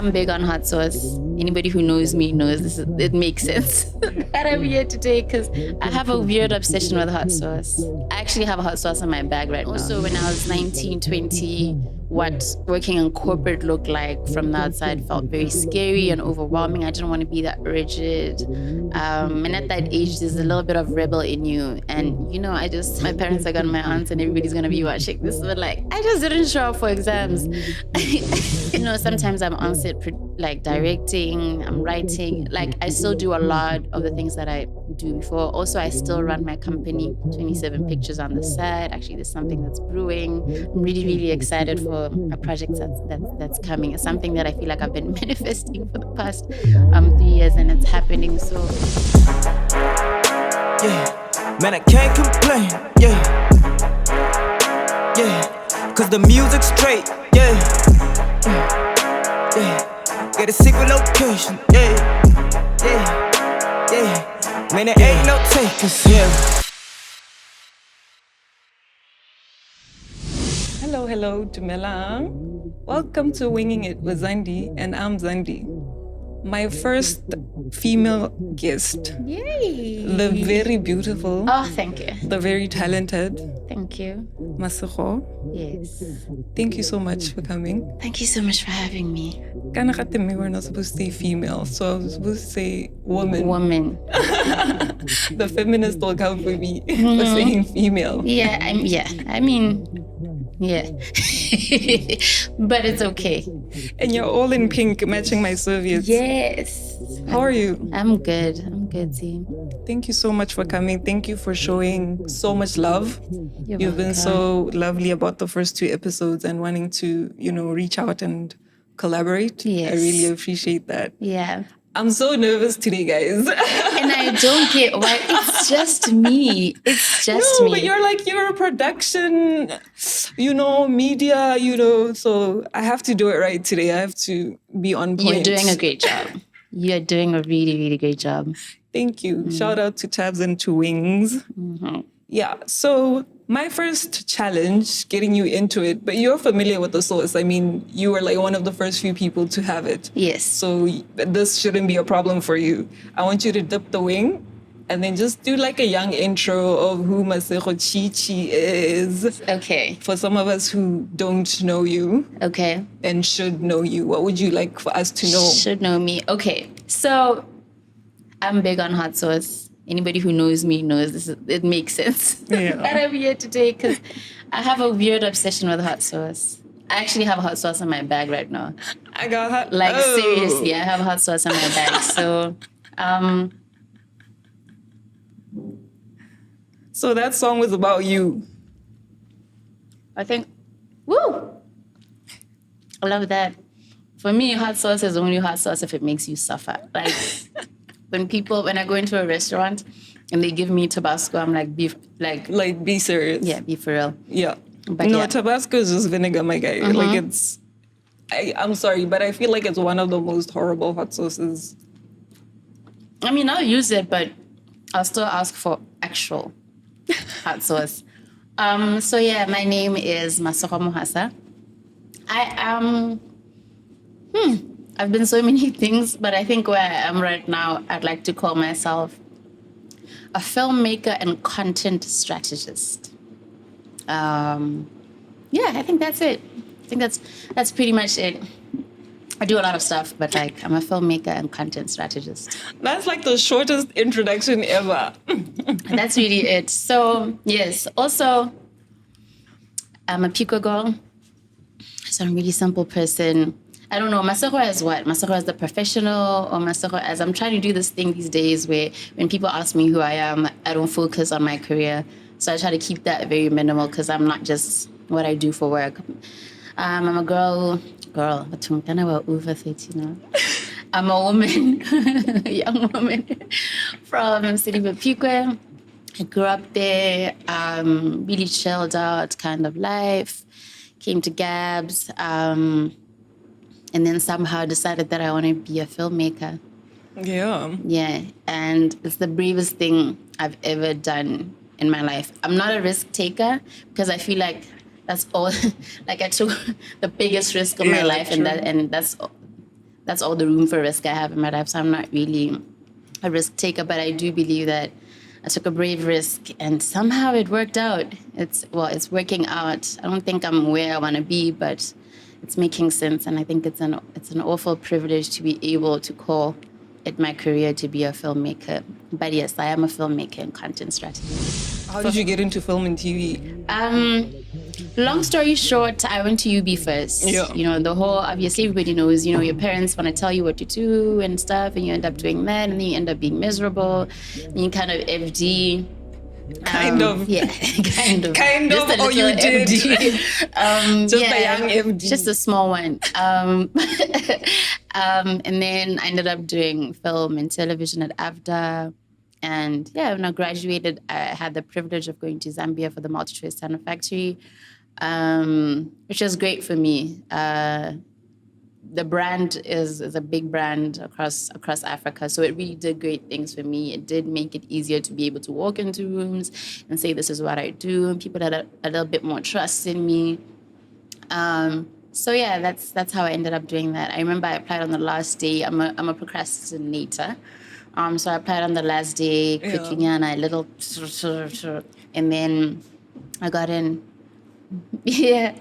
I'm big on hot sauce. Anybody who knows me knows it makes sense that I'm here today because I have a weird obsession with hot sauce. I actually have a hot sauce in my bag right now. Also, when I was 19, 20, what working in corporate looked like from the outside felt very scary and overwhelming. I didn't want to be that rigid. And at that age, there's a little bit of rebel in you. And, my parents are gone, my aunts, and everybody's going to be watching this. But I just didn't show up for exams. Sometimes I'm on set, directing, I'm writing. I still do a lot of the things that I do before. Also, I still run my company, 27 Pictures on the side. Actually, there's something that's brewing. I'm really, really excited for a project that's coming. It's something that I feel like I've been manifesting for the past 3 years, and it's happening. So, yeah, man, I can't complain. Yeah, yeah, cause the music's straight. Yeah, yeah, yeah. Get a secret location. Yeah, yeah, yeah. Man, there ain't no takers. Yeah. Hello, Dumela. Welcome to Winging It with Zandi, and I'm Zandi. My first female guest. Yay! The very beautiful. Oh, thank you. The very talented. Thanch you. Masego. Yes. Thank you so much for coming. Thank you so much for having me. We're not supposed to say female, so I was supposed to say woman. Woman. The feminist will come for me for saying female. Yeah. But it's okay. And you're all in pink, matching my serviettes. Yes. How are you? I'm good, team. Thank you so much for coming. Thank you for showing so much love. You've been so lovely about the first 2 episodes and wanting to, reach out and collaborate. Yes. I really appreciate that. Yeah. I'm so nervous today, guys. And I don't get why. It's just me. No, but you're a production, media, so I have to do it right today. I have to be on point. You're doing a great job. You're doing a really, really great job. Thank you. Mm-hmm. Shout out to Tabs and to Wings. Mm-hmm. Yeah, so my first challenge, getting you into it, but you're familiar with the sauce. I mean, you were one of the first few people to have it. Yes. So this shouldn't be a problem for you. I want you to dip the wing and then just do a young intro of who Masego Chichi is. Okay. For some of us who don't know you. Okay. And should know you. What would you like for us to know? Should know me. Okay. So I'm big on hot sauce. Anybody who knows me knows it makes sense that I'm here today because I have a weird obsession with hot sauce. I actually have hot sauce in my bag right now. I got hot. Seriously, I have hot sauce in my bag. So that song was about you. I think, woo! I love that. For me, hot sauce is only hot sauce if it makes you suffer. When I go into a restaurant and they give me Tabasco, I'm be serious. Yeah, be for real. Yeah. But Tabasco is just vinegar, my guy. Mm-hmm. I'm sorry, but I feel like it's one of the most horrible hot sauces. I mean, I'll use it, but I'll still ask for actual hot sauce. My name is Masego Mohwasa. I've been so many things, but I think where I am right now, I'd like to call myself a filmmaker and content strategist. I think that's it. I think that's pretty much it. I do a lot of stuff, but I'm a filmmaker and content strategist. That's the shortest introduction ever. That's really it. So, yes. Also, I'm a Pico girl. So I'm a really simple person. I don't know, Masego as what? Masego as the professional or Masego as... I'm trying to do this thing these days where when people ask me who I am, I don't focus on my career. So I try to keep that very minimal because I'm not just what I do for work. I'm a girl, over 30 now. I'm a woman, a young woman from City Pique. I grew up there, really chilled out kind of life, came to Gabs, and then somehow decided that I want to be a filmmaker. Yeah. Yeah, and it's the bravest thing I've ever done in my life. I'm not a risk taker because I feel like that's all, I took the biggest risk of my life, and that's that's all the room for risk I have in my life. So I'm not really a risk taker, but I do believe that I took a brave risk and somehow it worked out. It's working out. I don't think I'm where I want to be, but it's making sense. And I think it's an awful privilege to be able to call it my career to be a filmmaker. But yes, I am a filmmaker and content strategist. How did you get into film and TV? Long story short, I went to UB first. Yeah. You know, the whole, obviously everybody knows, you know, your parents want to tell you what to do and stuff, and you end up doing that, and then you end up being miserable. And you kind of FD. Kind of. Yeah, kind of. Kind Just of, a or you little did. FD. Just a young FD. Just a small one. And then I ended up doing film and television at AFDA. And yeah, when I graduated, I had the privilege of going to Zambia for the multi-choice Sound Factory, which was great for me. The brand is a big brand across Africa, so it really did great things for me. It did make it easier to be able to walk into rooms and say, this is what I do, and people had a little bit more trust in me. So yeah, that's how I ended up doing that. I remember I applied on the last day. I'm a procrastinator. So I applied on the last day, quickly, and I little, and then I got in. Yeah,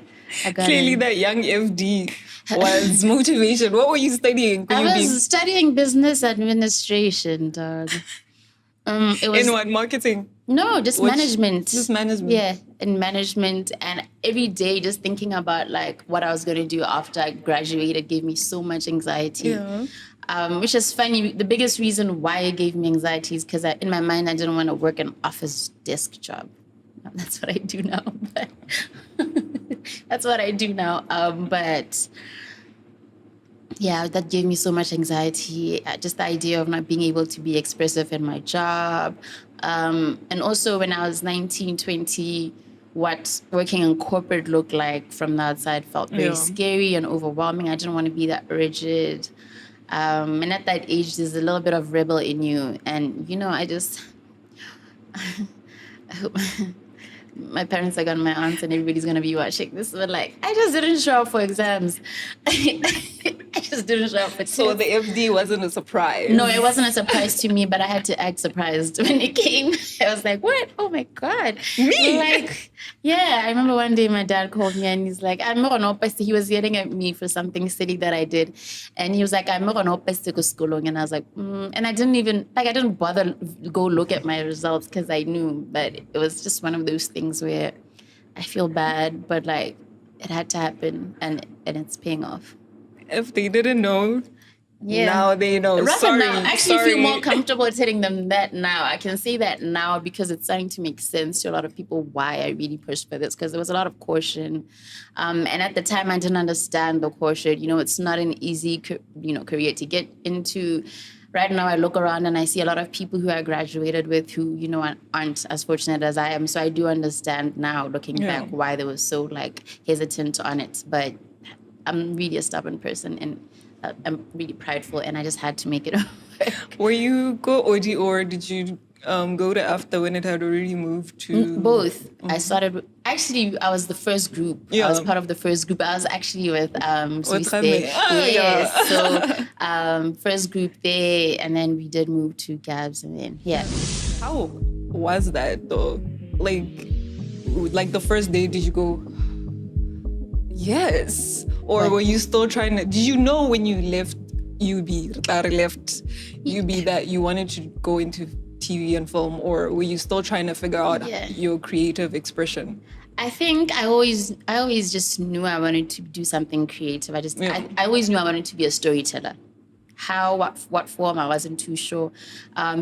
I got Clearly in. that young FD was motivation. What were you studying? I was studying business administration, dog. It was In what, marketing? no, just management. Just management. Yeah, in management, and every day just thinking about like what I was going to do after I graduated gave me so much anxiety. Yeah. Which is funny. The biggest reason why it gave me anxiety is because in my mind, I didn't want to work an office desk job. That's what I do now. But that's what I do now. But yeah, that gave me so much anxiety. Just the idea of not being able to be expressive in my job. And also when I was 19, 20, what working in corporate looked like from the outside felt very scary and overwhelming. I didn't want to be that rigid. And at that age, there's a little bit of rebel in you. And, you know, I just... my parents are gonna, my aunts and everybody's gonna be watching this. But like, I just didn't show up for exams. I just didn't show up for tests. So the FD wasn't a surprise. No, it wasn't a surprise to me, but I had to act surprised when it came. I was like, what? Oh my God. Me? Like, yeah, I remember one day my dad called me and he's like, he was yelling at me for something silly that I did. And he was like, and I was like, and I didn't bother go look at my results because I knew, but it was just one of those things where I feel bad, but like it had to happen and it's paying off. If they didn't know, yeah. Now they know. Rather Sorry, now, I actually sorry. feel more comfortable telling them that now. I can say that now because it's starting to make sense to a lot of people why I really pushed for this, because there was a lot of caution. And at the time, I didn't understand the caution. You know, it's not an easy, career to get into. Right now, I look around and I see a lot of people who I graduated with who, you know, aren't as fortunate as I am. So I do understand now, looking back, why they were so, like, hesitant on it. But I'm really a stubborn person and I'm really prideful, and I just had to make it work. Were you go-OD or did you go to AFTA when it had already moved to... Both. I started... Actually, I was the first group. Yeah. I was part of the first group. I was actually with Swiss Rame. there. Yes. Yeah. So first group there, and then we did move to Gabs, and then, yeah. How was that, though? Like the first day, did you go... Yes. Or were you still trying to... Did you know when you left UB, that you wanted to go into TV and film, or were you still trying to figure out your creative expression? I think I always just knew I wanted to do something creative. I always knew I wanted to be a storyteller. What form, I wasn't too sure.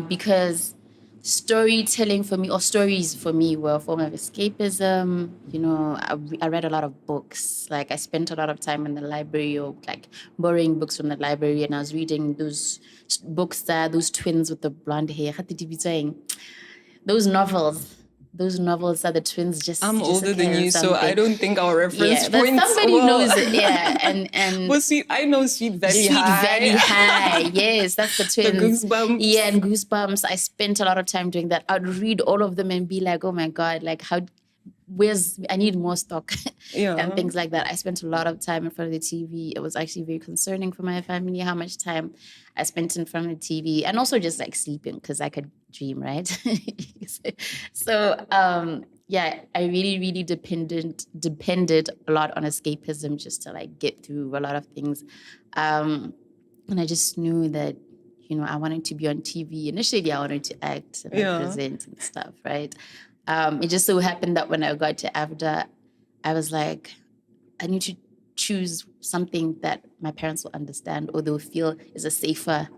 Because storytelling for me, or stories for me, were a form of escapism. You know, I read a lot of books. Like, I spent a lot of time in the library, or like borrowing books from the library, and I was reading those books those twins with the blonde hair. Those novels. Those novels are the twins just... I'm older than you, so I don't think our reference but points... somebody knows it, yeah. And well, I know Sweet Valley Sweet High. Valley High, yes, that's the twins. The Goosebumps. Yeah, and Goosebumps. I spent a lot of time doing that. I'd read all of them and be like, oh my God, like how... I need more stock Yeah. and things like that. I spent a lot of time in front of the TV. It was actually very concerning for my family how much time I spent in front of the TV, and also just like sleeping because I could dream, right? So yeah, I really, really depended a lot on escapism just to like get through a lot of things. And I just knew that, you know, I wanted to be on TV. Initially, I wanted to act and like, present and stuff, right? It just so happened that when I got to AVDA, I was like, I need to choose something that my parents will understand or they'll feel is a safer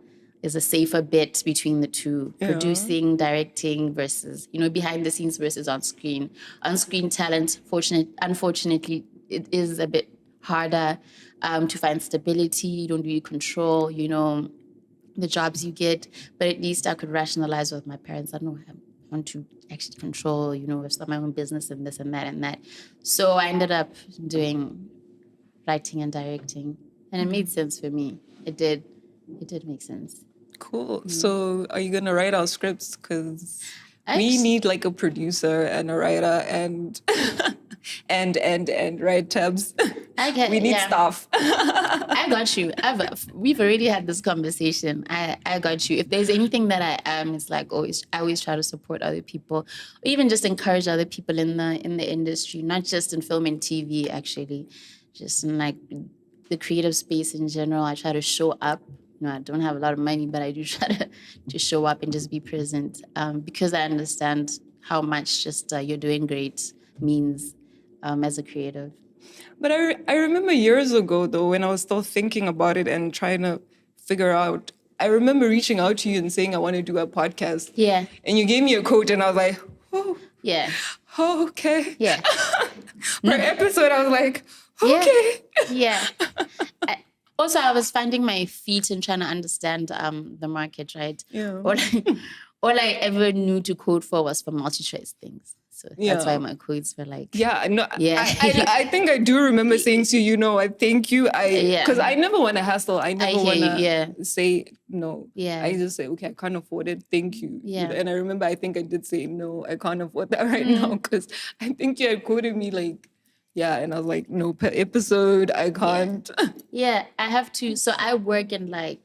bet between the two. Producing, directing versus, you know, behind the scenes versus on screen. On screen talent, unfortunately, it is a bit harder to find stability. You don't really control, you know, the jobs you get, but at least I could rationalize with my parents. I don't know, I want to actually control, you know, start my own business and this and that and that. So I ended up doing writing and directing, and it made sense for me. It did make sense. Cool. So are you going to write our scripts? Because we Actually- need like a producer and a writer and and write tabs. We need staff. I got you. We've already had this conversation. I got you. If there's anything that I am, it's like I always try to support other people, or even just encourage other people in the industry, not just in film and TV, actually, just in like the creative space in general. I try to show up. You know, I don't have a lot of money, but I do try to show up and just be present because I understand how much just you're doing great means as a creative. But I remember years ago, though, when I was still thinking about it and trying to figure out, I remember reaching out to you and saying, I want to do a podcast. Yeah. And you gave me a quote and I was like, oh. Yeah. Oh, okay. Yeah. Per episode, I was like, okay. Yeah. Also, I was finding my feet and trying to understand the market, right? Yeah. All I ever knew to code for was for multi-choice things. So that's why my codes were like... Yeah, no, yeah. I think I do remember saying to you, you know, I thank you. Because I never want to hassle. I never want to say no. Yeah. I just say, okay, I can't afford it. Thank you. Yeah. You know, and I remember, I think I did say, no, I can't afford that right now. Because I think you had quoted me like, yeah. And I was like, no, per episode, I can't. Yeah, I have to. So I work in like,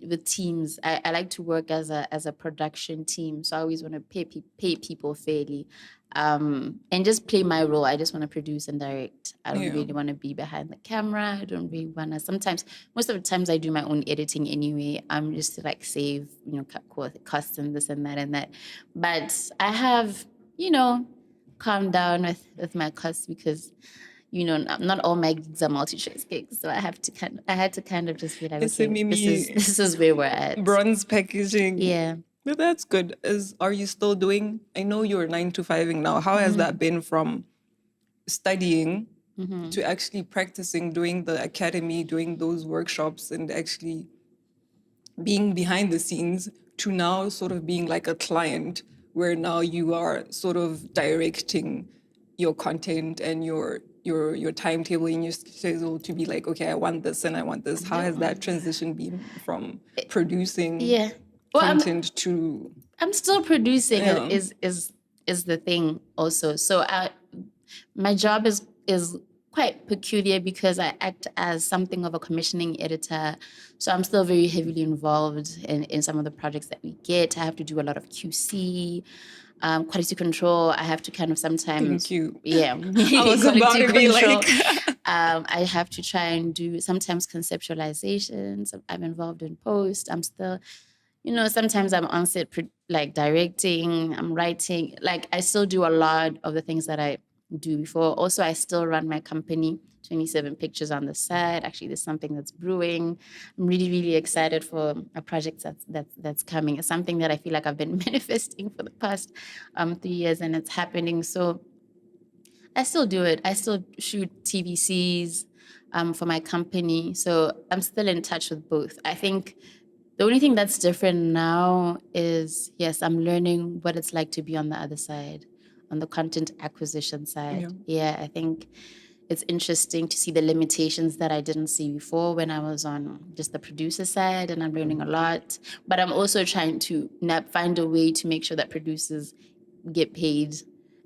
with teams. I like to work as a production team. So I always want to pay people fairly and just play my role. I just want to produce and direct. I don't really want to be behind the camera. I don't really want to. Sometimes, most of the times I do my own editing anyway. I'm just to like save, you know, cut costs and this and that and that. But I have, you know, calmed down with my costs because, you know, not all my gigs are multi-choice gigs, so I had to kind of just be like, okay, this is where we're at. Bronze packaging. Yeah. But that's good. Are you still doing? I know you're 9-to-5ing now. How has that been from studying to actually practicing, doing the academy, doing those workshops, and actually being behind the scenes to now sort of being like a client, where now you are sort of directing your content and your timetable in your schedule to be like, okay, I want this and I want this. How has that transition been from producing content to? I'm still producing. Is the thing also. So my job is quite peculiar because I act as something of a commissioning editor. So I'm still very heavily involved in some of the projects that we get. I have to do a lot of QC. Quality control, I have to kind of sometimes... Thank you. Yeah. I was about to be like... I have to try and do sometimes conceptualizations. I'm involved in post. I'm still, you know, sometimes I'm on set like directing, I'm writing. Like I still do a lot of the things that I do before. Also, I still run my company, 27 Pictures on the side. Actually, there's something that's brewing. I'm really, really excited for a project that's coming. It's something that I feel like I've been manifesting for the past 3 years, and it's happening. So I still do it. I still shoot TVCs for my company. So I'm still in touch with both. I think the only thing that's different now is, yes, I'm learning what it's like to be on the other side, on the content acquisition side. Yeah, I think it's interesting to see the limitations that I didn't see before when I was on just the producer side, and I'm learning a lot. But I'm also trying to find a way to make sure that producers get paid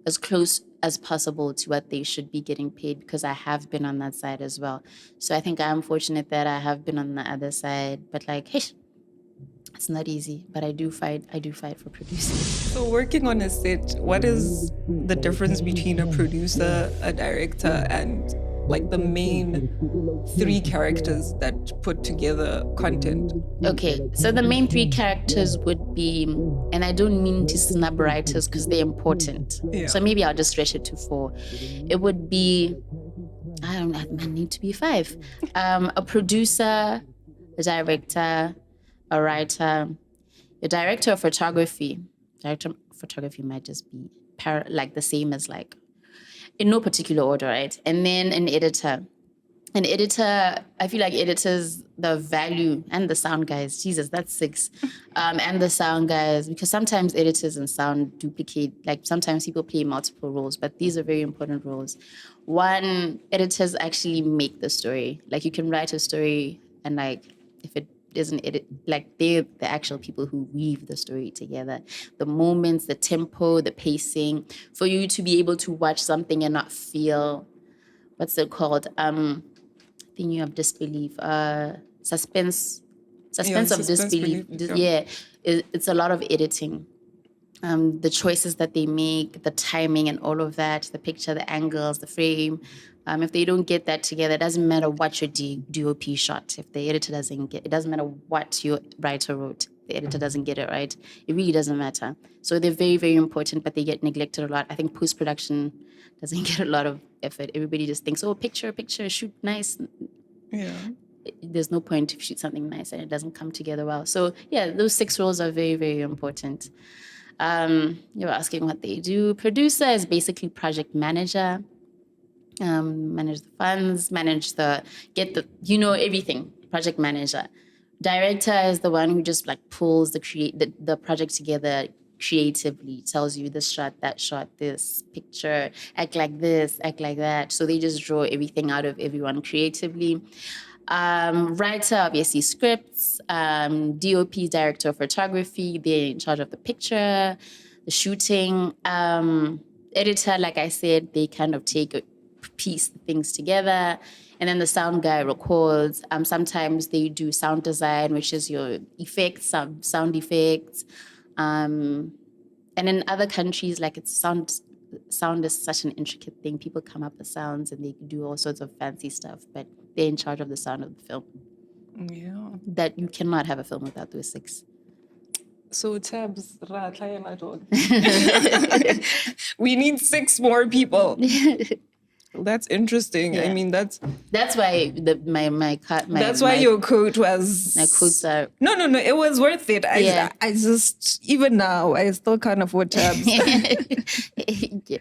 as close as possible to what they should be getting paid, because I have been on that side as well. So I think I'm fortunate that I have been on the other side. But like, hey, it's not easy. But I do fight for producers. So working on a set, what is the difference between a producer, a director, and like the main three characters that put together content? Okay, so the main three characters would be, and I don't mean to snub writers because they're important. Yeah. So maybe I'll just stretch it to 4. It would be, I might need to be 5. A producer, a director, a writer, a director of photography. Director of photography might just be like the same as like, in no particular order, right? And then an editor. An editor, I feel like editors, the value, and the sound guys, Jesus, that's 6. And the sound guys, because sometimes editors and sound duplicate, like sometimes people play multiple roles, but these are very important roles. One, editors actually make the story. Like you can write a story and like, if it isn't edit, like they're the actual people who weave the story together. The moments, the tempo, the pacing, for you to be able to watch something and not feel, what's it called? Thing you have disbelief, suspense of disbelief. It's a lot of editing. The choices that they make, the timing and all of that, the picture, the angles, the frame. If they don't get that together, it doesn't matter what your DOP shot. If the editor doesn't get it, doesn't matter what your writer wrote. The editor doesn't get it right. It really doesn't matter. So they're very, very important, but they get neglected a lot. I think post-production doesn't get a lot of effort. Everybody just thinks, oh, picture, shoot nice. Yeah. There's no point if you shoot something nice and it doesn't come together well. So yeah, those 6 roles are very, very important. You're asking what they do. Producer is basically project manager. Manage the funds, everything. Project manager. Director is the one who just like pulls the project together creatively, tells you this shot, that shot, this picture, act like this, act like that. So they just draw everything out of everyone creatively. Writer, obviously scripts. DOP, director of photography, they're in charge of the picture, the shooting. Editor, like I said, they kind of piece things together. And then the sound guy records. Sometimes they do sound design, which is your effects, sound effects. And in other countries, like it's sound is such an intricate thing. People come up with sounds and they do all sorts of fancy stuff, but they're in charge of the sound of the film. Yeah. That you cannot have a film without those 6. So tabs, we need 6 more people. That's interesting. Yeah. I mean, that's why that's why your quote was. My quotes are no. It was worth it. I just even now I still can't afford tabs. Yeah.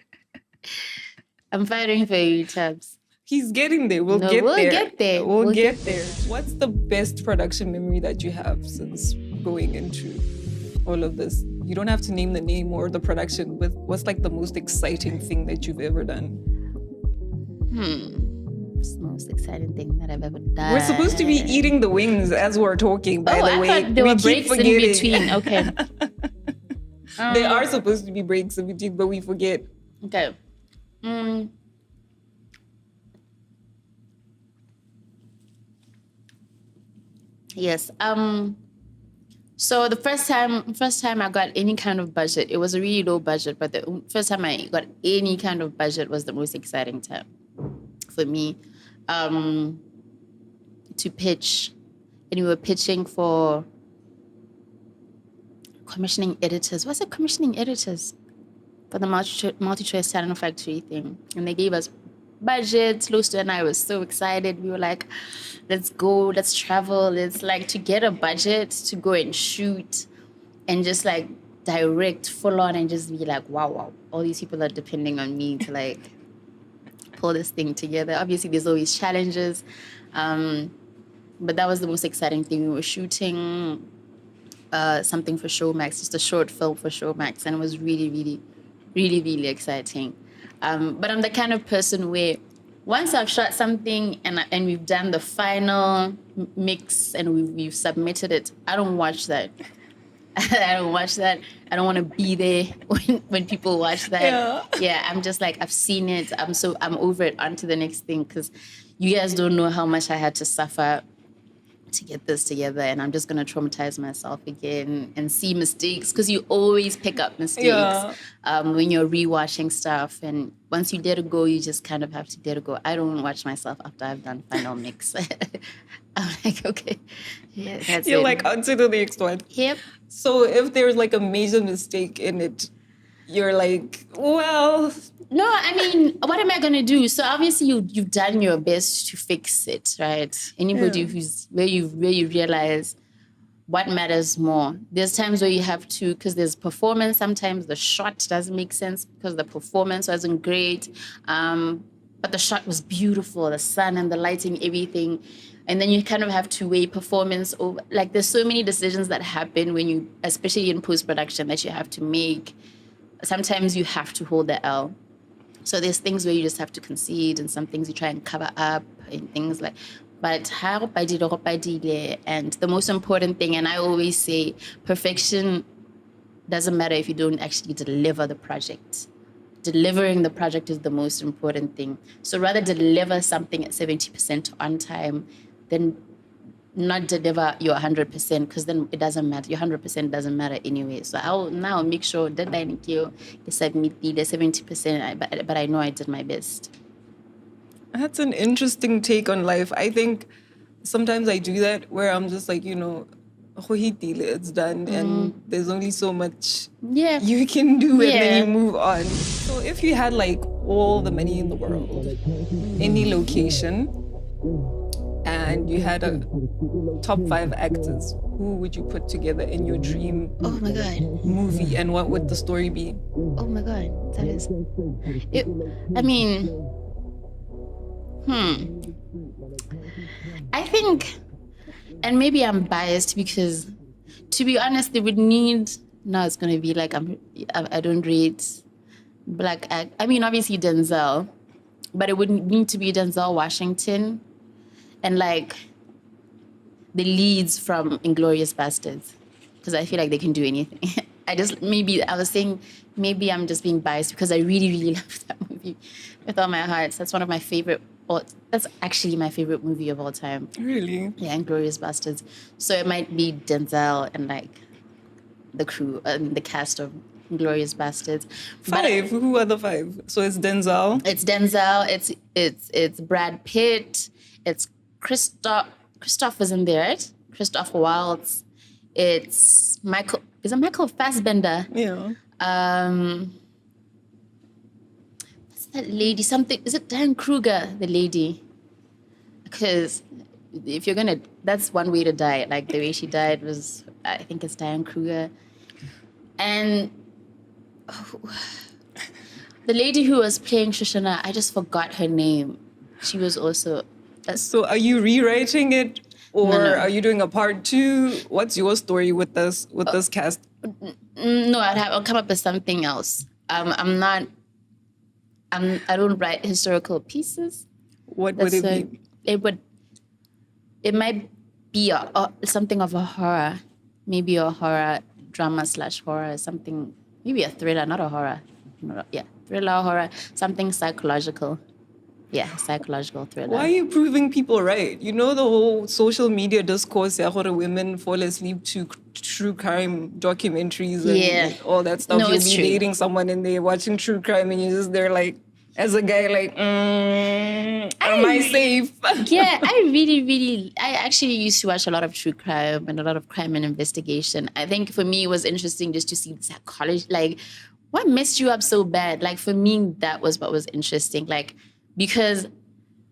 I'm fighting for you, tabs. He's getting there. We'll get there. We'll get there. What's the best production memory that you have since going into all of this? You don't have to name the name or the production, but what's like the most exciting thing that you've ever done? It's the most exciting thing that I've ever done. We're supposed to be eating the wings as we're talking, by the way. Thought there were breaks in between. Okay. There are supposed to be breaks in between, but we forget. Okay. Yes. So the first time I got any kind of budget, it was a really low budget, but the first time I got any kind of budget was the most exciting time for me, to pitch. And we were pitching for commissioning editors. What's it, commissioning editors? For the multi-choice talent factory thing. And they gave us budget. Lusto and I were so excited. We were like, let's go, let's travel. Let's like to get a budget to go and shoot and just like direct full on and just be like, wow, all these people are depending on me to like pull this thing together. Obviously, there's always challenges. But that was the most exciting thing. We were shooting something for Showmax, just a short film for Showmax. And it was really, really, really, really exciting. But I'm the kind of person where once I've shot something and we've done the final mix and we've submitted it, I don't watch that. I don't watch that. I don't want to be there when people watch that. Yeah, I'm just like, I've seen it. I'm over it. On to the next thing, because you guys don't know how much I had to suffer to get this together, and I'm just gonna traumatize myself again and see mistakes, because you always pick up mistakes when you're rewatching stuff, and once you let it go, you just kind of have to let it go. I don't watch myself after I've done final mix. I'm like, okay, yeah, that's You're it. like, on to the next one. Yep. So if there's like a major mistake in it, you're like, well, No, I mean, what am I gonna do? So obviously you've done your best to fix it, right? Anybody who's where you realize what matters more. There's times where you have to, because there's performance. Sometimes the shot doesn't make sense because the performance wasn't great, but the shot was beautiful, the sun and the lighting, everything. And then you kind of have to weigh performance over. Like, there's so many decisions that happen when you, especially in post-production, that you have to make. Sometimes you have to hold the L. So there's things where you just have to concede, and some things you try and cover up, and things like. But and the most important thing, and I always say, perfection doesn't matter if you don't actually deliver the project. Delivering the project is the most important thing. So rather deliver something at 70% on time than not deliver your 100%, because then it doesn't matter. Your 100% doesn't matter anyway. So I'll now make sure that I submit the 70%, but I know I did my best. That's an interesting take on life. I think sometimes I do that where I'm just like, it's done and there's only so much you can do and then you move on. So if you had like all the money in the world, any location, and you had a top 5 actors, who would you put together in your dream movie, and what would the story be? Oh my God, that is... I mean... I think, and maybe I'm biased because, to be honest, they would need... Now it's going to be like I don't rate black act. I mean, obviously Denzel, but it would need to be Denzel Washington and like the leads from Inglourious Basterds, because I feel like they can do anything. I was saying maybe I'm just being biased because I really, really love that movie with all my heart. That's one of my favorite... that's actually my favorite movie of all time. Really? Yeah, Inglourious Basterds. So it might be Denzel and like the crew, the cast of Inglourious Basterds. 5? Who are the 5? So it's Denzel. It's Denzel. It's Brad Pitt. It's Christoph is in there, right? Christoph Waltz. It's Michael. Is it Michael Fassbender? Yeah. What's that lady? Something. Is it Diane Kruger? The lady. Because if you're gonna, that's one way to die. Like the way she died was, I think it's Diane Kruger. And the lady who was playing Shoshana, I just forgot her name. She was also... So are you rewriting it, or No. are you doing a part 2? What's your story with this cast? No, I'll come up with something else. I don't write historical pieces. What would it be? It might be something of a horror, maybe a horror drama / horror, something, maybe a thriller, not a horror. Thriller, horror, something psychological. Yeah, psychological thriller. Why are you proving people right? You know the whole social media discourse, women fall asleep to true crime documentaries and all that stuff. No, You'll it's be true. dating someone and they're watching true crime and you're just there like, as a guy, like, am I safe? Yeah, I actually used to watch a lot of true crime and a lot of crime and investigation. I think for me it was interesting just to see the psychology, like, what messed you up so bad? Like, for me, that was what was interesting. Like, because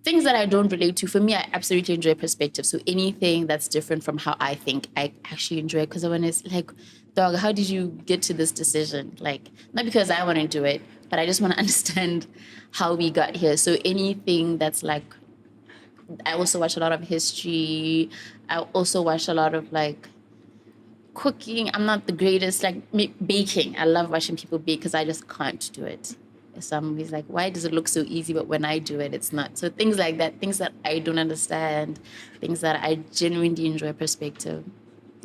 things that I don't relate to, for me, I absolutely enjoy perspective. So anything that's different from how I think, I actually enjoy it, because when it's like, dog, how did you get to this decision? Like, not because I want to do it, but I just want to understand how we got here. So anything that's like, I also watch a lot of history. I also watch a lot of like cooking. I'm not the greatest, like baking. I love watching people bake because I just can't do it. Somebody's like, why does it look so easy? But when I do it, it's not. So things like that, things that I don't understand, things that I genuinely enjoy perspective.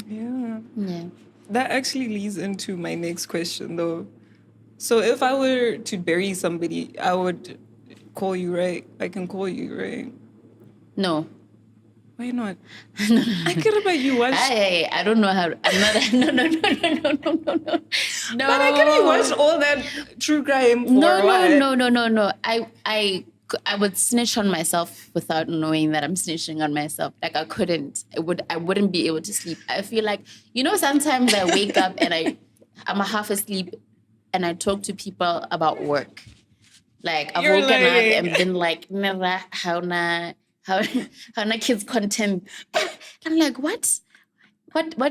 Yeah. Yeah. That actually leads into my next question, though. So if I were to bury somebody, I would call you, right? I can call you, right? No. Why not? I care about you watch. I don't know how. I'm not. No, no, no, no, no, no, no, no. But I can't watch all that true crime for No, what? no. I would snitch on myself without knowing that I'm snitching on myself. Like I couldn't. I wouldn't be able to sleep. I feel like, sometimes I wake up and I'm half asleep and I talk to people about work. Like I've woken up and been like, never how na kids content. I'm like, what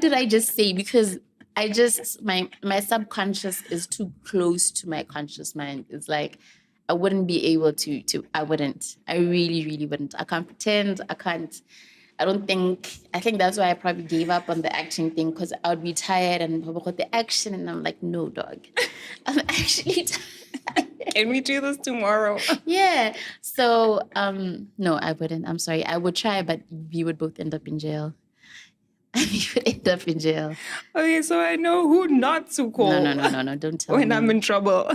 did I just say? Because I just my subconscious is too close to my conscious mind. It's like I wouldn't be able to I wouldn't. I really, really wouldn't. I can't pretend. I think that's why I probably gave up on the acting thing, because I would be tired and the action and I'm like, no, dog. I'm actually tired. Can we do this tomorrow? Yeah. So, no, I wouldn't. I'm sorry. I would try, but we would both end up in jail. We would end up in jail. Okay, so I know who not to call. No. Don't tell me. When I'm in trouble.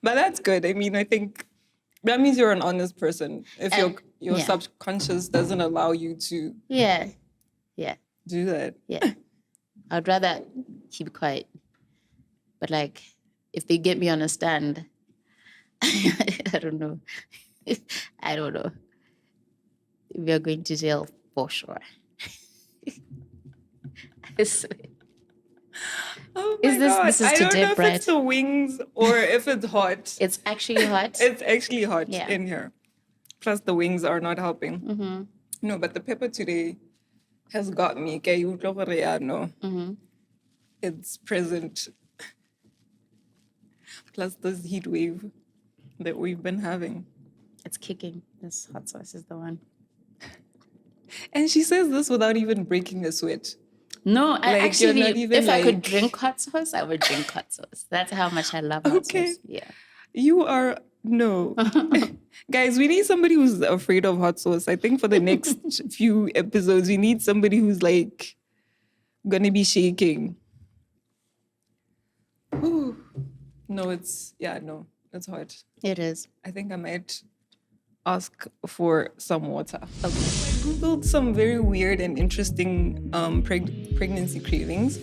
But that's good. I mean, I think that means you're an honest person. If your subconscious doesn't allow you to do that. Yeah. I'd rather keep quiet. But like, if they get me on a stand, I don't know. I don't know. We are going to jail for sure. I swear. Oh my God. This is I don't know if bread. it's the wings or if it's hot. It's actually hot. It's actually hot in here. Plus the wings are not helping. Mm-hmm. No, but the pepper today has got me. It's present. Plus this heat wave that we've been having. It's kicking. This hot sauce is the one. And she says this without even breaking a sweat. No, I actually, if I could like... drink hot sauce, I would drink hot sauce. That's how much I love hot sauce. Yeah. You are, no. Guys, we need somebody who's afraid of hot sauce. I think for the next few episodes, we need somebody who's like gonna be shaking. Ooh. No, it's hot. It is. I think I might ask for some water. Okay. I Googled some very weird and interesting pregnancy cravings.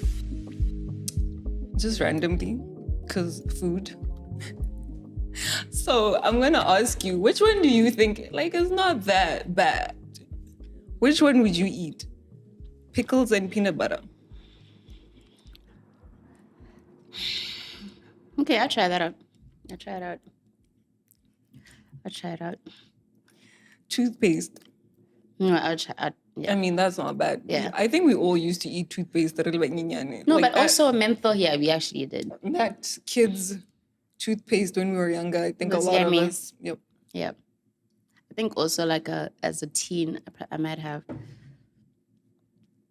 Just randomly, because food. So I'm going to ask you, which one do you think, like, is not that bad? Which one would you eat? Pickles and peanut butter. Okay, I'll try that out. I'll try it out. Toothpaste. No, I'll try. Yeah. I mean, that's not bad. Yeah. I think we all used to eat toothpaste. No, like but that, also menthol. Yeah, we actually did. That kids' toothpaste when we were younger. I think a lot yummy. of us. Yep. Yeah. I think also like as a teen, I might have,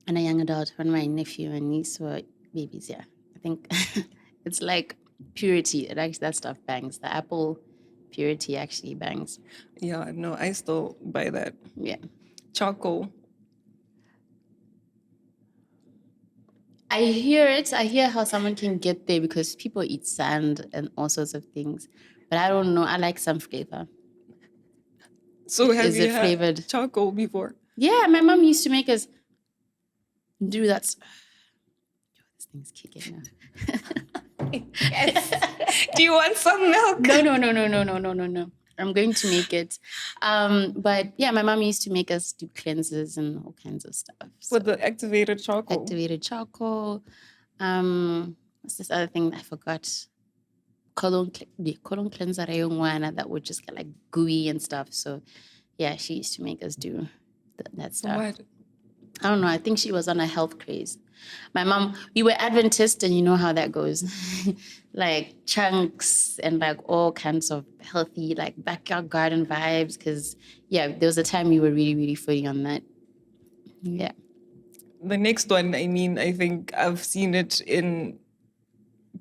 and a young adult when my nephew and niece were babies. Yeah, I think it's like purity. That stuff bangs. The apple purity actually bangs. Yeah, no, I still buy that. Yeah. Charcoal. I hear how someone can get there because people eat sand and all sorts of things. But I don't know. I like some flavor. So have Is you it had flavored? charcoal before? Yeah, my mom used to make us do that. This thing's kicking now. Yes. Do you want some milk? No. I'm going to make it. But yeah, my mom used to make us do cleanses and all kinds of stuff. With the activated charcoal. Activated charcoal. What's this other thing I forgot? Colon cleanser that would just get like gooey and stuff. So yeah, she used to make us do that stuff. What? I don't know. I think she was on a health craze. My mom, we were Adventist, and you know how that goes. Like chunks and like all kinds of healthy, like backyard garden vibes. Because, yeah, there was a time we were really, really fully on that. Yeah. The next one, I mean, I think I've seen it in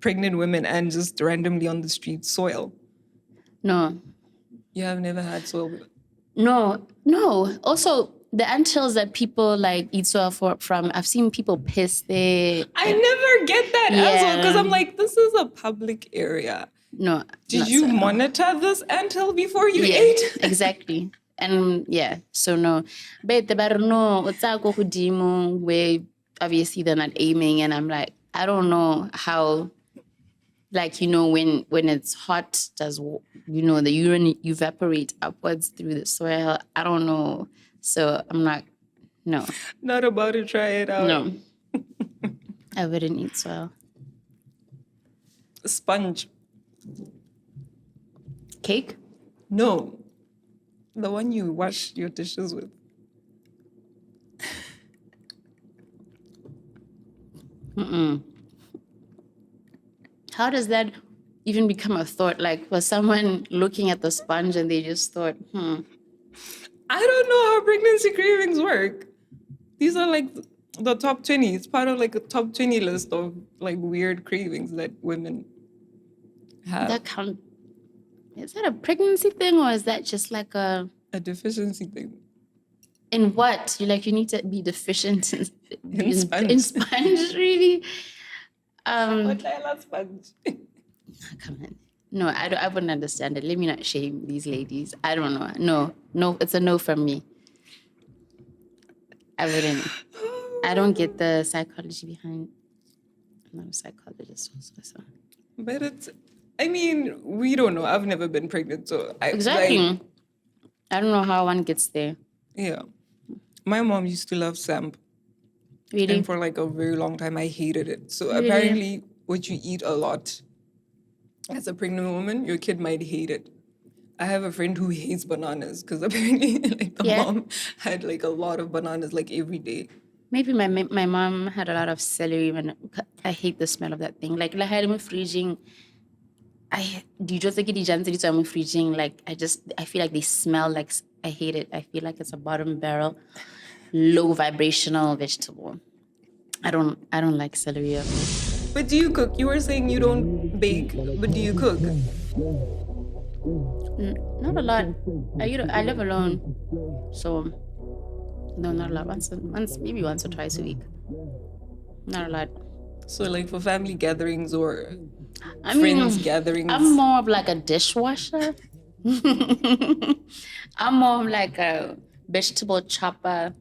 pregnant women and just randomly on the street, soil. No. You have never had soil? No. Also, the anthills that people like eat soil from, I've seen people piss there. I never get that as well because Yeah. I'm like, this is a public area. No. Did not you so. monitor this anthill before you Yeah, ate? exactly. And yeah, so no. But no, where obviously they're not aiming, and I'm like, I don't know how, like, when it's hot, does the urine evaporate upwards through the soil? I don't know. So I'm like, no, Not about to try it out. no. I wouldn't eat soil. Sponge. Cake? No. The one you wash your dishes with. How does that even become a thought? Like, was someone looking at the sponge and they just thought, I don't know how pregnancy cravings work. These are like the top 20. It's part of like a top 20 list of like weird cravings that women have. that count? Is that a pregnancy thing, or is that just like a deficiency thing. in what? You need to be deficient in sponge. sponge, really? What I love sponge. Come on. No, I wouldn't understand it. Let me not shame these ladies. I don't know. No, it's a no from me. I wouldn't. I don't get the psychology behind. I'm not a psychologist also, so. But we don't know. I've never been pregnant, so Exactly. I don't know how one gets there. Yeah. My mom used to love samp. Really? And for like a very long time, I hated it. So Really? apparently, what you eat a lot as a pregnant woman, your kid might hate it. I have a friend who hates bananas because apparently like the mom had like a lot of bananas like every day. Maybe my mom had a lot of celery. I hate the smell of that thing. Like, I had me freezing. Do you just like it? I'm freezing. Like, I feel like they smell like, I hate it. I feel like it's a bottom barrel, low vibrational vegetable. I don't like celery. But do you cook? You were saying you don't bake, but do you cook? Not a lot. I live alone, so no, not a lot. Maybe once or twice a week. Not a lot. So like for family gatherings or friends gatherings. I'm more of like a dishwasher. I'm more of like a vegetable chopper,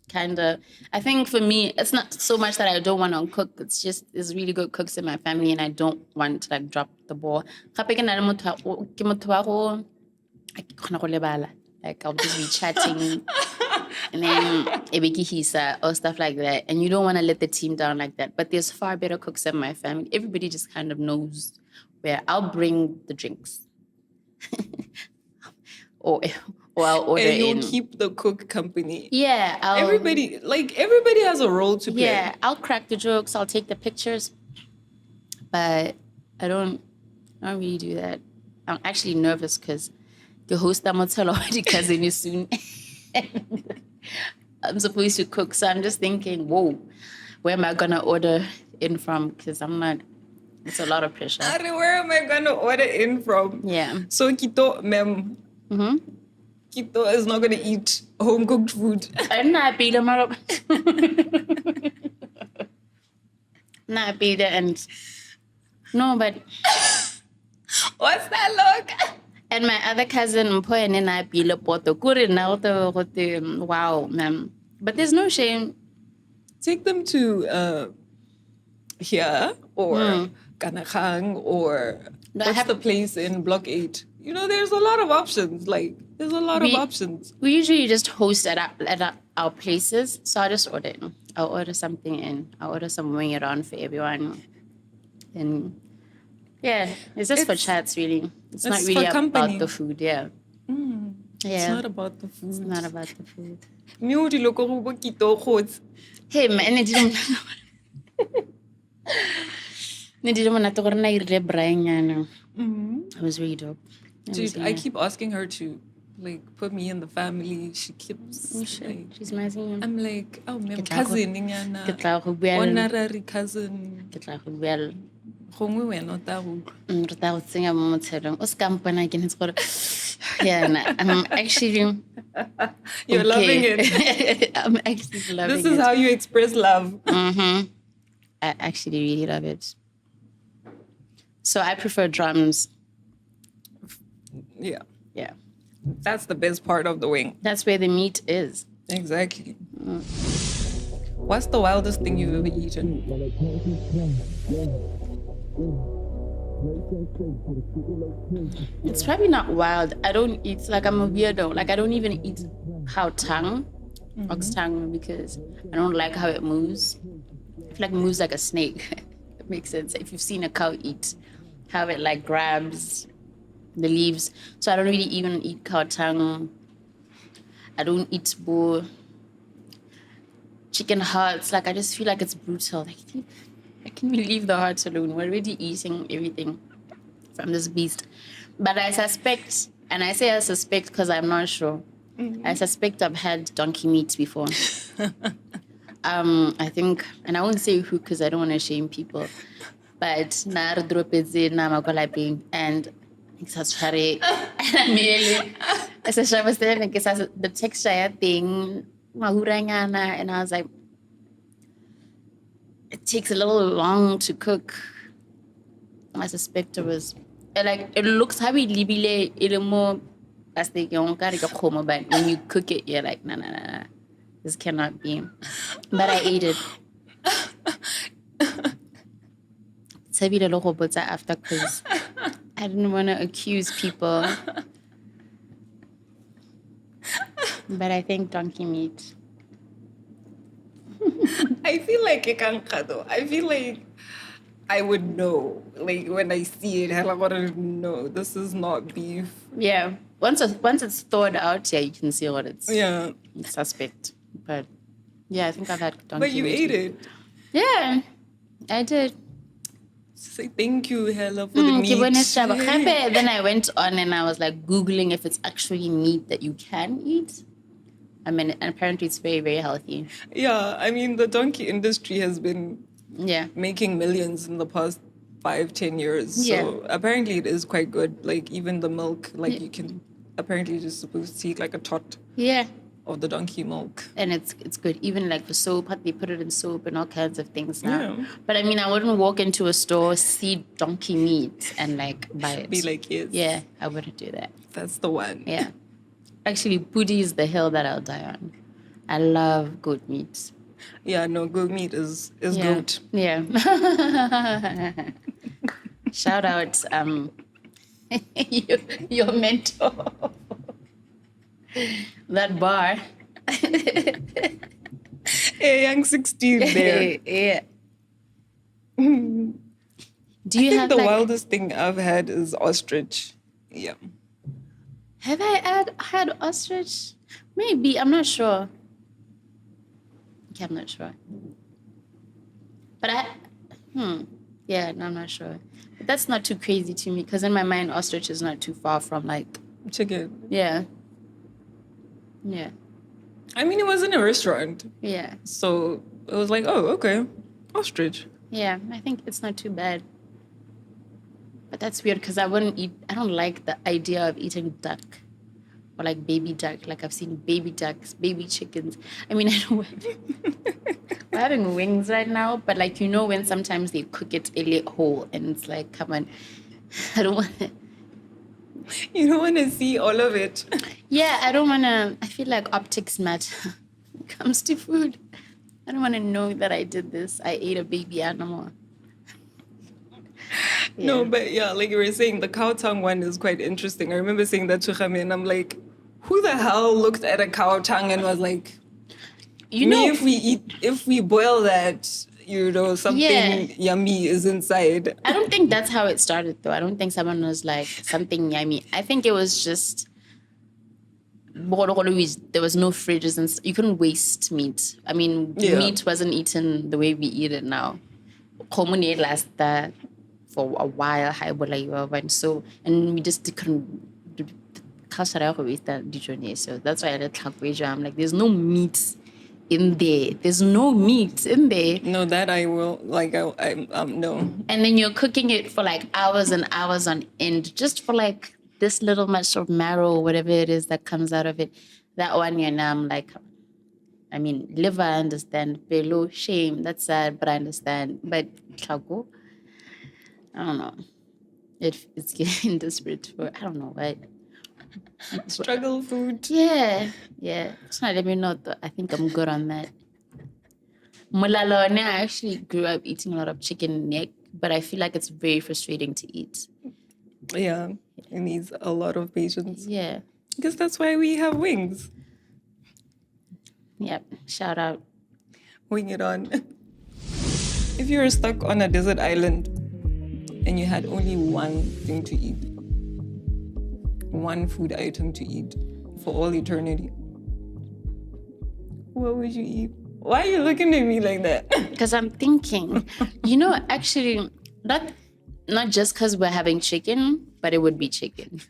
kind of. I think for me, it's not so much that I don't want to cook. It's just there's really good cooks in my family, and I don't want to like drop the ball. Like, I'll just be chatting, and then ebekihisa or stuff like that. And you don't want to let the team down like that. But there's far better cooks in my family. Everybody just kind of knows where I'll bring the drinks. or I'll order and you'll in. keep the cook company. Yeah. Everybody has a role to play. Yeah, I'll crack the jokes. I'll take the pictures. But I don't really do that. I'm actually nervous because the host I'm gonna tell already cousin is soon. I'm supposed to cook, so I'm just thinking, whoa, where am I gonna order in from? Because I'm not. It's a lot of pressure. Where am I gonna order in from? Yeah. So Kito, ma'am. Kito is not gonna eat home cooked food. I'm not being Nah, be and no, but What's that look? and my other cousin Mpoe and I be wow, ma'am. But there's no shame. Take them to here or Kanakang or what's the place in Block 8? There's a lot of options. Like, there's a lot of options. We usually just host at our places. So I'll just order it. I'll order something in. I'll order some wing around for everyone. And yeah, it's just for chats, really. It's not really about the food, yeah. Yeah. It's not about the food. It's not about the food. Hey, man, I was really dope. Dude, I keep asking her to like put me in the family. She keeps like, she's my cousin. I'm like, oh, my cousin, honorary cousin. Gongwe wena o tla go utlwa. Re tla go tsenya mo motshelong. O se ka mpona again, it's gore, yeah, I'm actually You're loving it. I'm actually loving it. This is how you express love. I actually really love it. So I prefer drums. Yeah. Yeah. That's the best part of the wing. That's where the meat is. Exactly. What's the wildest thing you've ever eaten? It's probably not wild. I don't eat, like, I'm a weirdo. Like, I don't even eat cow tongue, ox tongue, because I don't like how it moves. I feel like it moves like a snake. It makes sense. If you've seen a cow eat, how it like grabs the leaves. So I don't really even eat cow tongue. I don't eat chicken hearts. Like, I just feel like it's brutal. Like, can we leave the hearts alone? We're already eating everything from this beast. But I suspect, and I say I suspect because I'm not sure. I suspect I've had donkey meat before. I think, and I won't say who because I don't want to shame people, but and the texture thing, and I was like, it takes a little long to cook. I suspect it was like, it looks how we libile more as they but when you cook it, you're like, nah, this cannot be. But I ate it. After because I didn't want to accuse people. But I think donkey meat. I feel like I feel like I would know. Like when I see it, I want to know this is not beef. Yeah. Once it's thawed out, yeah, you can see what it's suspect. But yeah, I think I've had donkey meat. But you ate it. Yeah, I did. Say thank you, Hella, for the meat. Then I went on and I was like Googling if it's actually meat that you can eat. I mean, and apparently it's very, very healthy. Yeah, I mean, the donkey industry has been making millions in the past 5-10 years. Yeah. So apparently it is quite good. Like even the milk, like you can apparently you're just supposed to eat like a tot of the donkey milk. And it's good. Even like for soap, they put it in soap and all kinds of things now. Yeah. But I mean, I wouldn't walk into a store, see donkey meat and like buy it. Be like, yes. Yeah, I wouldn't do that. That's the one. Yeah. Actually, booty is the hill that I'll die on. I love goat meat. Yeah, no, goat meat is goat. Yeah. Shout out your mentor. That bar. Hey, young 16 there. Yeah. Do I you think have the like, wildest thing I've had is ostrich. Yeah. have I had ostrich? Maybe, I'm not sure. Okay, I'm not sure. But yeah, no, I'm not sure. But that's not too crazy to me because in my mind, ostrich is not too far from like Chicken. Yeah. I mean, it was in a restaurant. Yeah. So it was like, oh, okay. Ostrich. Yeah, I think it's not too bad. But that's weird because I don't like the idea of eating duck or like baby duck. Like I've seen baby ducks, baby chickens. I mean, I know we're having wings right now, but like, you know, when sometimes they cook it a lit whole and it's like, come on, I don't want to. You don't want to see all of it. Yeah, I don't want to. I feel like optics matter when it comes to food. I don't want to know that I did this. I ate a baby animal. Yeah. No, but yeah, like you were saying, the cow tongue one is quite interesting. I remember saying that to Khame and I'm like, who the hell looked at a cow tongue and was like, you know, if we boil that, you know, something yummy is inside. I don't think that's how it started, though. I don't think someone was like, something yummy. I think it was just, there was no fridges and you couldn't waste meat. I mean, meat wasn't eaten the way we eat it now. Common last for a while, and we just couldn't. So that's why I let I'm like, there's no meat in there. There's no meat in there. No, that I will, like, no. And then you're cooking it for like hours and hours on end, just for like this little much of marrow or whatever it is that comes out of it. That one, I'm like, I mean, liver, I understand. Below, shame, that's sad, but I understand. But chago, I don't know. It's getting desperate for, I don't know what. Struggle food. Yeah. It's not, let me know, though. I think I'm good on that. Mulalone, I actually grew up eating a lot of chicken neck, but I feel like it's very frustrating to eat. Yeah, it needs a lot of patience. Yeah. Because that's why we have wings. Yep. Shout out. Wing it on. If you were stuck on a desert island and you had only one thing to eat, one food item to eat for all eternity, what would you eat? Why are you looking at me like that? Because I'm thinking, actually, not just because we're having chicken, but it would be chicken.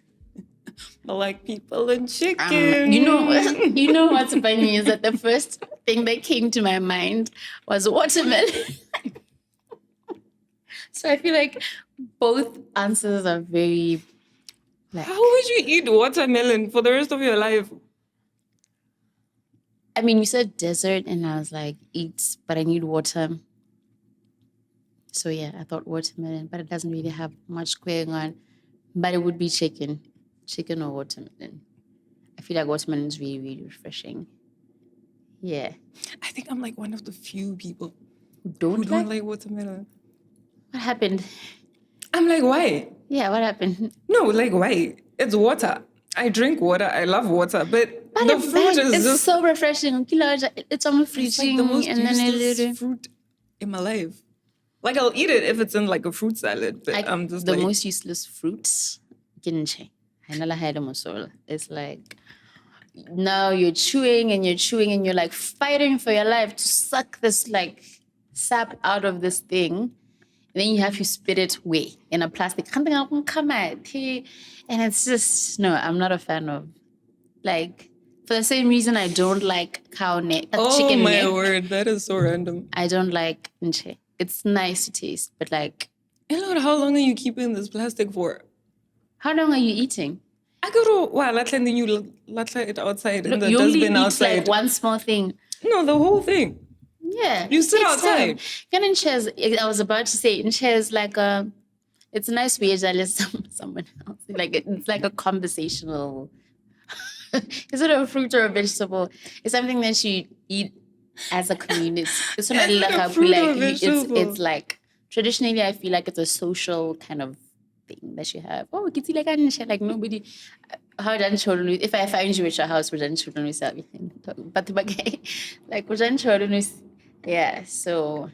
I like people and chicken. You know what's funny is that the first thing that came to my mind was watermelon. So I feel like both answers are very. How would you eat watermelon for the rest of your life? I mean, you said desert, and I was like, eat, but I need water. So yeah, I thought watermelon, but it doesn't really have much going on. But it would be chicken or watermelon. I feel like watermelon is really, really refreshing. Yeah. I think I'm like one of the few people who don't like watermelon. What happened? I'm like, why? Yeah, what happened? No, like, why? It's water. I drink water. I love water, but the fruit is just so refreshing. It's almost like the most useless fruit in my life. Like, I'll eat it if it's in like a fruit salad, but I'm just the most useless fruits. It's like now you're chewing and you're like fighting for your life to suck this like sap out of this thing. And then you have to spit it away in a plastic. And it's just, no, I'm not a fan of, like, for the same reason I don't like cow neck, chicken neck. Oh my word, that is so random. I don't like nche. It's nice to taste, but like... And Lord, how long are you keeping this plastic for? How long are you eating? I go to, and then you let it outside in the you only dustbin eat outside. Like one small thing. No, the whole thing. Yeah. You sit outside. In chairs, I was about to say, in chairs, like, it's a nice way to someone else. Like, it's like a conversational... Is it a fruit or a vegetable? It's something that you eat as a community. It's not like a fruit or vegetable. It's like, traditionally, I feel like it's a social kind of thing that you have. Oh, it's like nobody... How done children? If I find you at your house, we're done children with everything. But like we're done children with, yeah. So,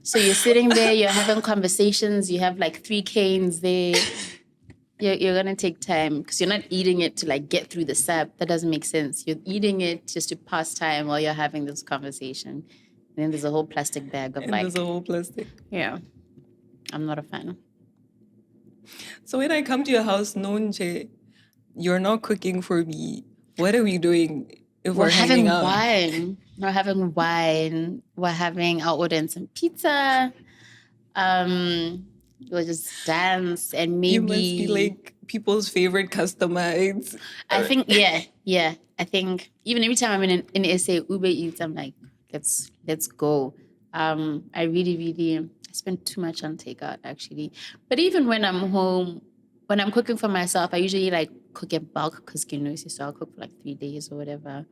so you're sitting there, you're having conversations. You have like 3 canes there. You're gonna take time because you're not eating it to like get through the sap. That doesn't make sense. You're eating it just to pass time while you're having this conversation. And then there's a whole plastic bag of there's a whole plastic. Yeah, I'm not a fan. So when I come to your house, Nonche, you're not cooking for me. What are we doing if we're hanging out? We're having wine. We're having, I'll order some pizza. We'll just dance and maybe... You must be like people's favorite customers. I think, yeah. I think even every time I'm in SA, Uber Eats, I'm like, let's go. I really spend too much on takeout, actually. But even when I'm home, when I'm cooking for myself, I usually like cook in bulk because so I'll cook for like 3 days or whatever.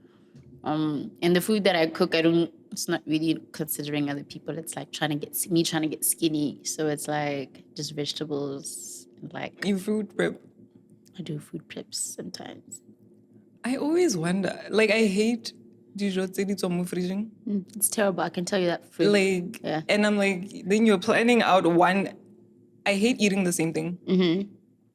And the food that I cook, it's not really considering other people. It's like trying to get skinny. So it's like just vegetables and like... You food prep? I do food preps sometimes. I always wonder, like I hate it's terrible. I can tell you that. Like, yeah. And I'm like, then you're planning out one. I hate eating the same thing,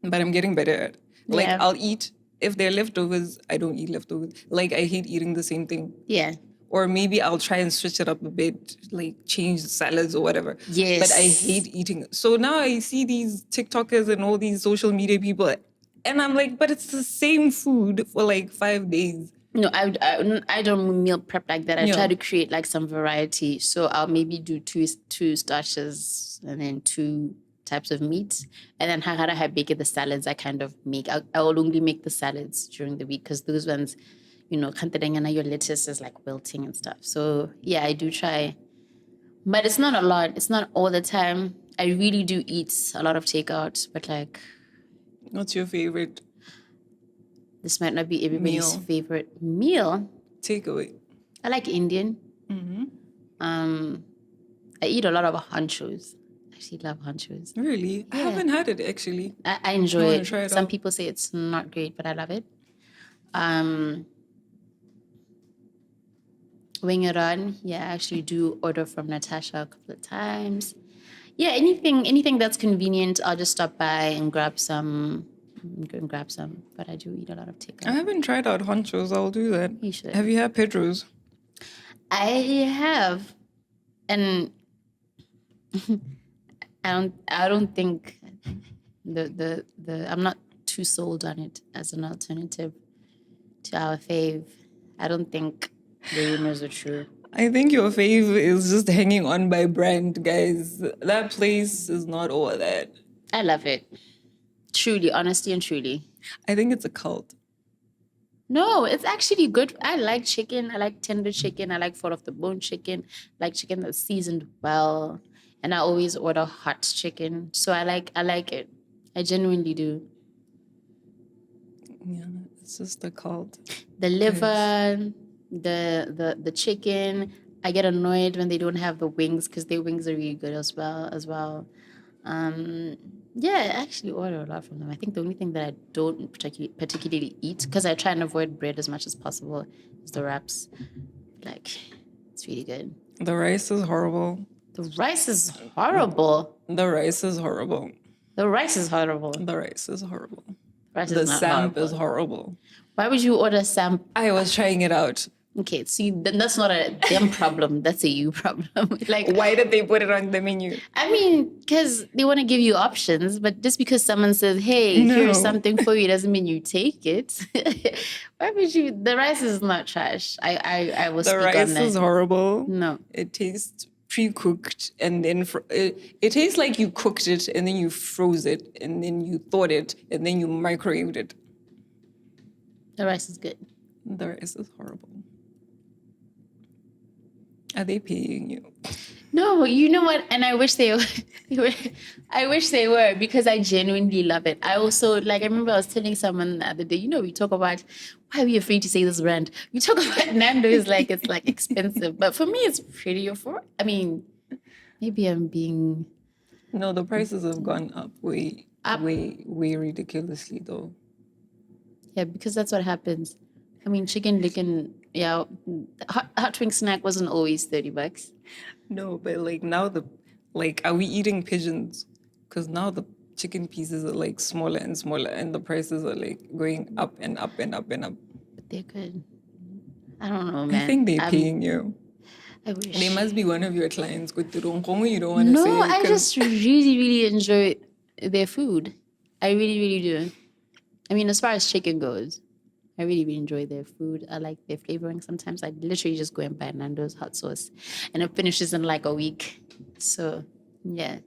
but I'm getting better at it. Like, I'll eat, if they're leftovers, I don't eat leftovers. Like, I hate eating the same thing. Yeah. Or maybe I'll try and switch it up a bit, like change salads or whatever. Yes. But I hate eating. So now I see these TikTokers and all these social media people, and I'm like, but it's the same food for like 5 days. No, I don't meal prep like that. I Yeah. try to create like some variety. So I'll maybe do two starches and then two types of meat. And then hagara I bake the salads I kind of make. I will only make the salads during the week because those ones, kantadengana, your lettuce is like wilting and stuff. So yeah, I do try. But it's not a lot. It's not all the time. I really do eat a lot of takeout, but like What's your favorite this might not be everybody's Meal. favorite meal. takeaway? I like Indian. I eat a lot of honchos. I actually love honchos. Really? I haven't had it actually. I enjoy wanna it. try it Some out. people say it's not great, but I love it. Wing it on. Yeah, I actually do order from Natasha a couple of times. Yeah, anything that's convenient, I'll just stop by and grab some. But I do eat a lot of I takeout. haven't tried out honchos. I'll do that. You should. Have you had Pedro's? I have, and I don't think the I'm not too sold on it as an alternative to our fave. I don't think the rumors are true. I think your fave is just hanging on by brand, guys. That place is not all that. I love it. Truly, honesty and truly. I think it's a cult. No, it's actually good. I like chicken. I like tender chicken. I like fall off the bone chicken. I like chicken that's seasoned well. And I always order hot chicken. So I like it. I genuinely do. Yeah, it's just a cult. The liver, the chicken. I get annoyed when they don't have the wings because their wings are really good as well. Yeah, I actually order a lot from them. I think the only thing that I don't particularly eat, because I try and avoid bread as much as possible, is the wraps. Like, it's really good. The rice is horrible. The rice is horrible. The rice is horrible. The rice is horrible. The rice is horrible. Rice The is not samp horrible. is horrible. Why would you order samp? I was trying it out. Okay, see, then that's not a them problem. That's a you problem. Like, Why did they put it on the menu? I mean, because they want to give you options, but just because someone says, hey, No. here's something for you, doesn't mean you take it. Why would you? The rice is not trash. I will The speak rice on that. is horrible. No. It tastes pre-cooked and then it tastes like you cooked it and then you froze it and then you thawed it and then you microwaved it. The rice is good. The rice is horrible. Are they paying you? No, you know what? And I wish they were. I wish they were because I genuinely love it. I also, like, I remember I was telling someone the other day, we talk about, why are we afraid to say this brand? We talk about Nando's like it's like expensive. But for me, it's pretty affordable. I mean, maybe I'm being... No, the prices have gone up way ridiculously though. Yeah, because that's what happens. I mean, chicken licken, yeah, hot wing snack wasn't always $30. No, but like now are we eating pigeons? Because now the chicken pieces are like smaller and smaller and the prices are like going up and up and up and up. But they're good. I don't know, man. I think they're paying you. I wish. They must be one of your clients. You don't want to say No, it I 'cause- just really, really enjoy their food. I really, really do. I mean, as far as chicken goes, I really, really enjoy their food. I like their flavoring. Sometimes I literally just go and buy Nando's hot sauce and it finishes in like a week. So, yeah.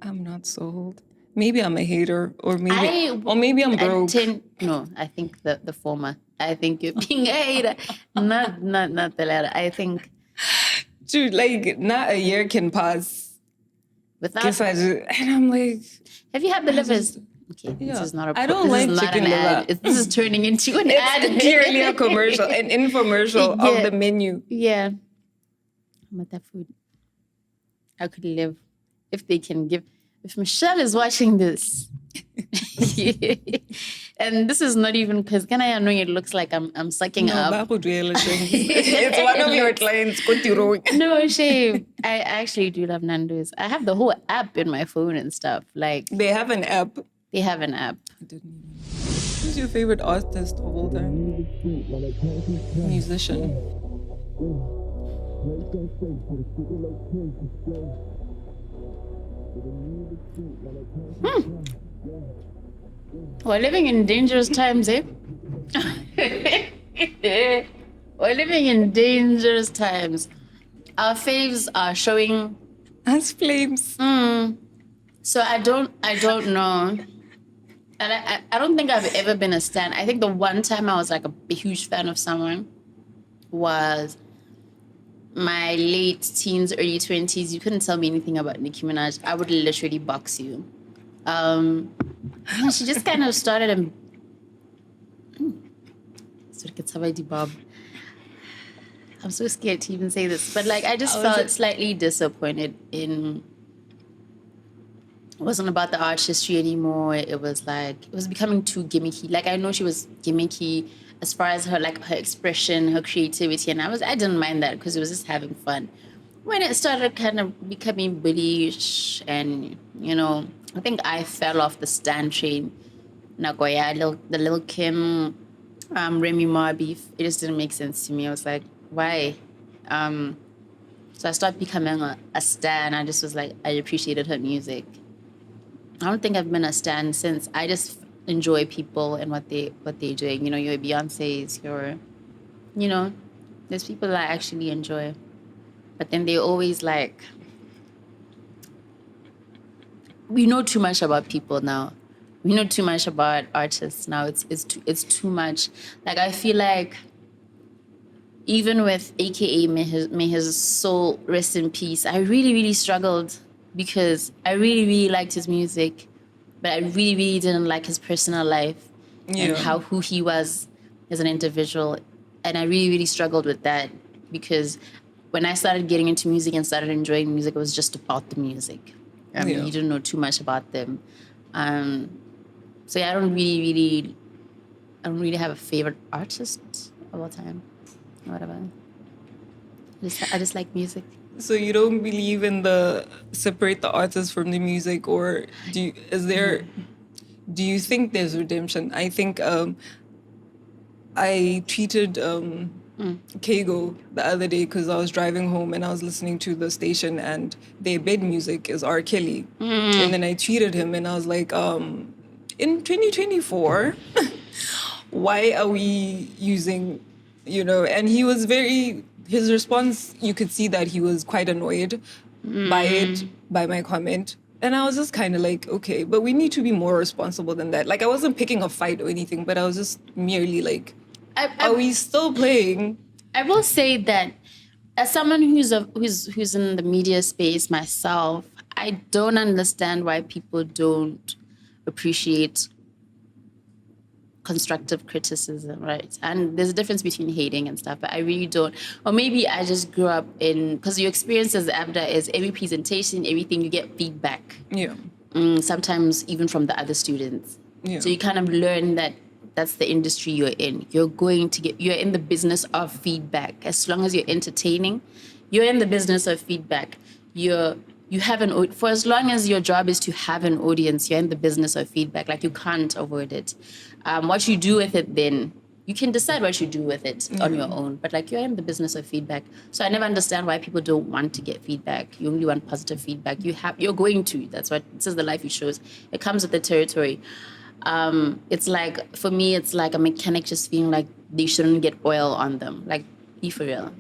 I'm not sold. Maybe I'm a hater, or maybe I'm broke. I think the former. I think you're being a hater. Not the latter. I think Dude, like not a year can pass. without... And I'm like, Have you had the livers? Okay, yeah. this is not a I don't like chicken an ad. liver. This is turning into an ad. it's clearly a commercial, an infomercial Yeah. of the menu. Yeah. I'm at that food. I could live if they can give. If Michelle is watching this, and this is not even because can I know it looks like I'm sucking No, up. it's one of your clients. No shame. I actually do love Nando's. I have the whole app in my phone and stuff. Like They have an app. they have an app. Who's your favorite artist of all time? Musician. We're living in dangerous times, eh? We're living in dangerous times. Our faves are showing. As flames. So I don't know. And I don't think I've ever been a stan. I think the one time I was like a huge fan of someone was my late teens, early 20s. You couldn't tell me anything about Nicki Minaj. I would literally box you. She just kind of started and I'm so scared to even say this, but like I just felt slightly disappointed in. It wasn't about the art history anymore. It was like it was becoming too gimmicky. Like I know she was gimmicky as far as her expression, her creativity, and I didn't mind that because it was just having fun. When it started kind of becoming bullyish, and I think I fell off the stan train. Nagoya, the Lil Kim, Remy Ma beef. It just didn't make sense to me. I was like, why? So I started becoming a stan. I just was like, I appreciated her music. I don't think I've been a stan since. I just enjoy people and what they're doing. Your Beyonce's, there's people that I actually enjoy. But then they always we know too much about people now. We know too much about artists now. It's too much. Like I feel like even with AKA may his soul rest in peace, I really, really struggled because I really, really liked his music, but I really, really didn't like his personal life and who he was as an individual. And I really, really struggled with that because when I started getting into music and started enjoying music, it was just about the music. You didn't know too much about them. So yeah, I don't really have a favorite artist of all time. Whatever. I just like music. So you don't believe in the separate the artist from the music, or do you think there's redemption? I think I tweeted Kego the other day because I was driving home and I was listening to the station and their bed music is R. Kelly. And then I tweeted him and I was like, in 2024, why are we using, and he was his response, you could see that he was quite annoyed by my comment. And I was just kind of like, okay, but we need to be more responsible than that. Like, I wasn't picking a fight or anything, but I was just merely like, are we still playing? I will say that as someone who's in the media space myself, I don't understand why people don't appreciate constructive criticism, right? And there's a difference between hating and stuff, but I really don't. Or maybe I just grew up because your experience as ABDA is every presentation, everything, you get feedback. Yeah. Sometimes even from the other students. Yeah. So you kind of learn that that's the industry you're in. You're in the business of feedback. As long as you're entertaining, you're in the business of feedback. For as long as your job is to have an audience, you're in the business of feedback. Like, you can't avoid it. What you do with it, then you can decide what you do with it on your own. But like, you're in the business of feedback. So I never understand why people don't want to get feedback. You only want positive feedback. You're going to. That's what it says. The life you chose. It comes with the territory. It's like, for me, it's like a mechanic just feeling like they shouldn't get oil on them. Like, be for real.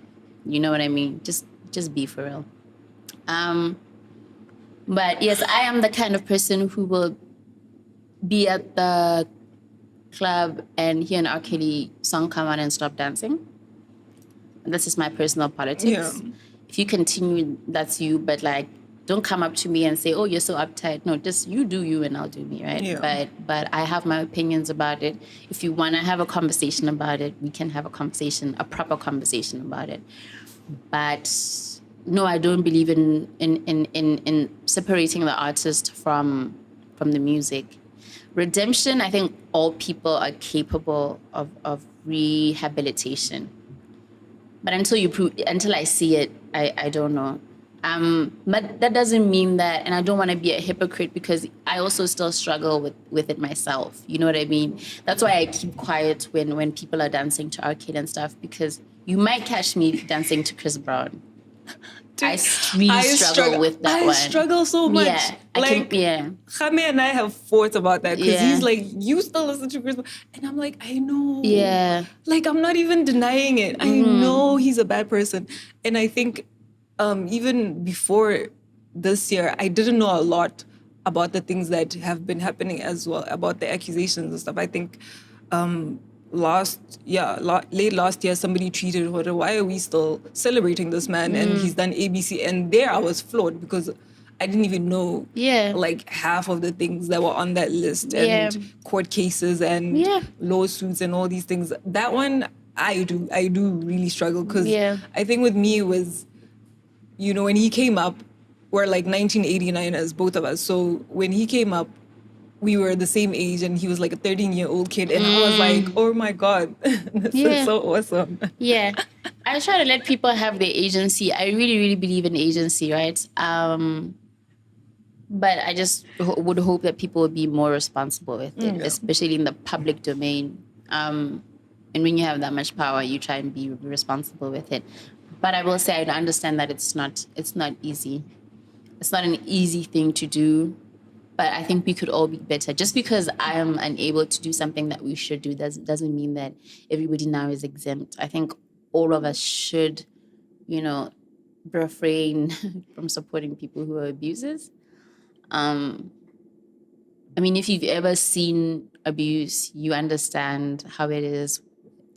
You know what I mean? Just be for real. But yes, I am the kind of person who will be at the club and hear an R. Kelly song come on and stop dancing. This is my personal politics. Yeah. If you continue, that's you. But like, don't come up to me and say, "Oh, you're so uptight." No, just you do you and I'll do me, right? Yeah. But I have my opinions about it. If you want to have a conversation about it, we can have a proper conversation about it. But no, I don't believe in separating the artist from the music. Redemption, I think all people are capable of rehabilitation. But until I see it, I don't know. But that doesn't mean that, and I don't want to be a hypocrite because I also still struggle with it myself. You know what I mean? That's why I keep quiet when people are dancing to R. Kelly and stuff, because you might catch me dancing to Chris Brown. really struggle with that one. I struggle so much. Yeah, Khame and I have fought about that because Yeah. he's like, you still listen to Chris Brown. And I'm like, I know. Yeah. Like, I'm not even denying it. I know he's a bad person. And I think even before this year, I didn't know a lot about the things that have been happening as well, about the accusations and stuff. I think late last year, somebody tweeted, why are we still celebrating this man? And he's done ABC. And there I was floored because I didn't even know like half of the things that were on that list and court cases and lawsuits and all these things. That one, I do really struggle because I think with me it was, you know, when he came up, we're like 1989ers, both of us. So when he came up, we were the same age and he was like a 13-year-old kid. And I was like, oh my God, this is so awesome. Yeah. I try to let people have their agency. I really, really believe in agency, right? But I just would hope that people would be more responsible with it, especially in the public domain. And when you have that much power, you try and be responsible with it. But I will say I understand that it's not easy. It's not an easy thing to do. But I think we could all be better. Just because I am unable to do something that we should do doesn't mean that everybody now is exempt. I think all of us should, you know, refrain from supporting people who are abusers. I mean, if you've ever seen abuse, you understand how it is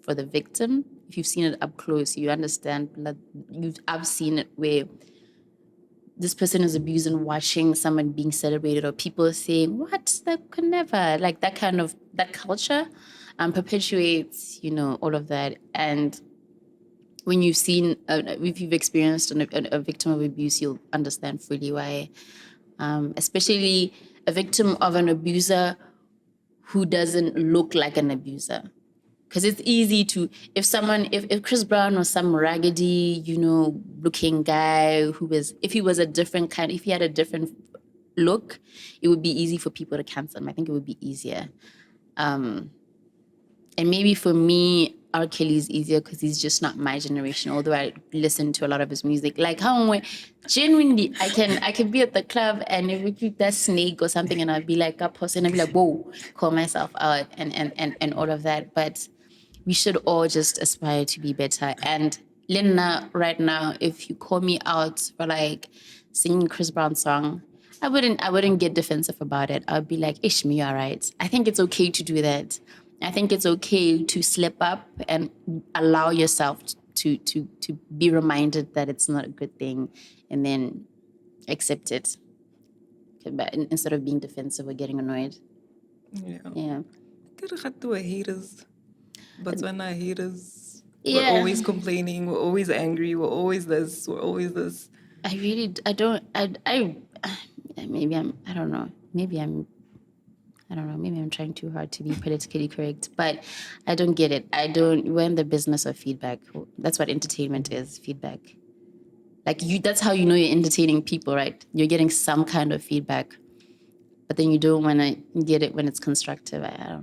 for the victim. If you've seen it up close, you understand. I've seen it where this person is abused and watching someone being celebrated or people saying, what, that could never, like that culture perpetuates, you know, all of that. And when you've seen, if you've experienced a victim of abuse, you'll understand fully why, especially a victim of an abuser who doesn't look like an abuser. Because it's easy to, if Chris Brown was some raggedy, you know, looking guy if he had a different look, it would be easy for people to cancel him. I think it would be easier. And maybe for me, R. Kelly is easier because he's just not my generation, although I listen to a lot of his music. Like genuinely, I can be at the club and if we keep that snake or something and I'll be like, whoa, call myself out and all of that. But we should all just aspire to be better. And Linda, right now, if you call me out for like singing Chris Brown's song, I wouldn't get defensive about it. I'd be like, Ishmi, you're right. I think it's okay to do that. I think it's okay to slip up and allow yourself to be reminded that it's not a good thing and then accept it instead of being defensive or getting annoyed. Yeah. Haters. But when our haters, we're always complaining, we're always angry, we're always this. Maybe I'm trying too hard to be politically correct, but I don't get it. We're in the business of feedback. That's what entertainment is, feedback. Like that's how you know you're entertaining people, right? You're getting some kind of feedback, but then you don't want to get it when it's constructive. I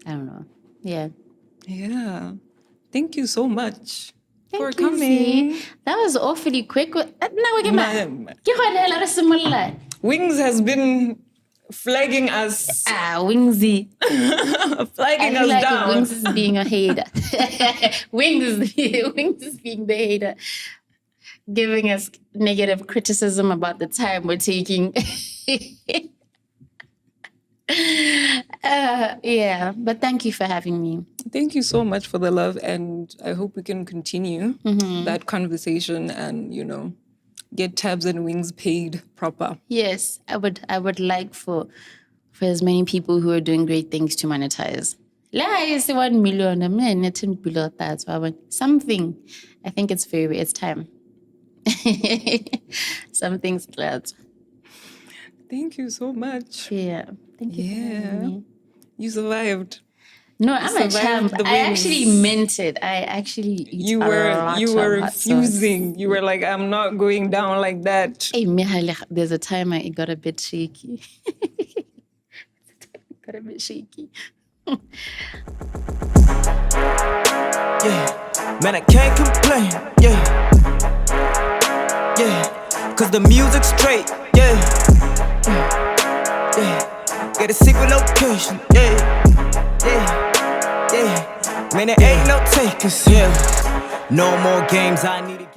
don't know. Yeah. Yeah. Thank you so much for Thank you, coming. Z. That was awfully quick. Now we get Wings has been flagging us. Wingsy. Flagging us like down. Wings is being a hater. Wings is being the hater. Giving us negative criticism about the time we're taking. But thank you for having me. Thank you so much for the love, and I hope we can continue that conversation and, you know, get Tabs and Wings paid proper. Yes, I would like for as many people who are doing great things to monetize. Is 1 million, I'm not 10 billion, that's why I want something. I think it's time. Something's glad. Thank you so much. Yeah. Thank you for having me. You survived. No, I'm a champ. I actually meant it. I actually eat you were refusing. You were like, I'm not going down like that. Hey, there's a time it got a bit shaky. Yeah, man, I can't complain. Yeah. yeah. Cause the music's straight, yeah. Yeah. Get a secret location, yeah. Yeah. Yeah. Man, there ain't no takers, yeah. No more games, I need it.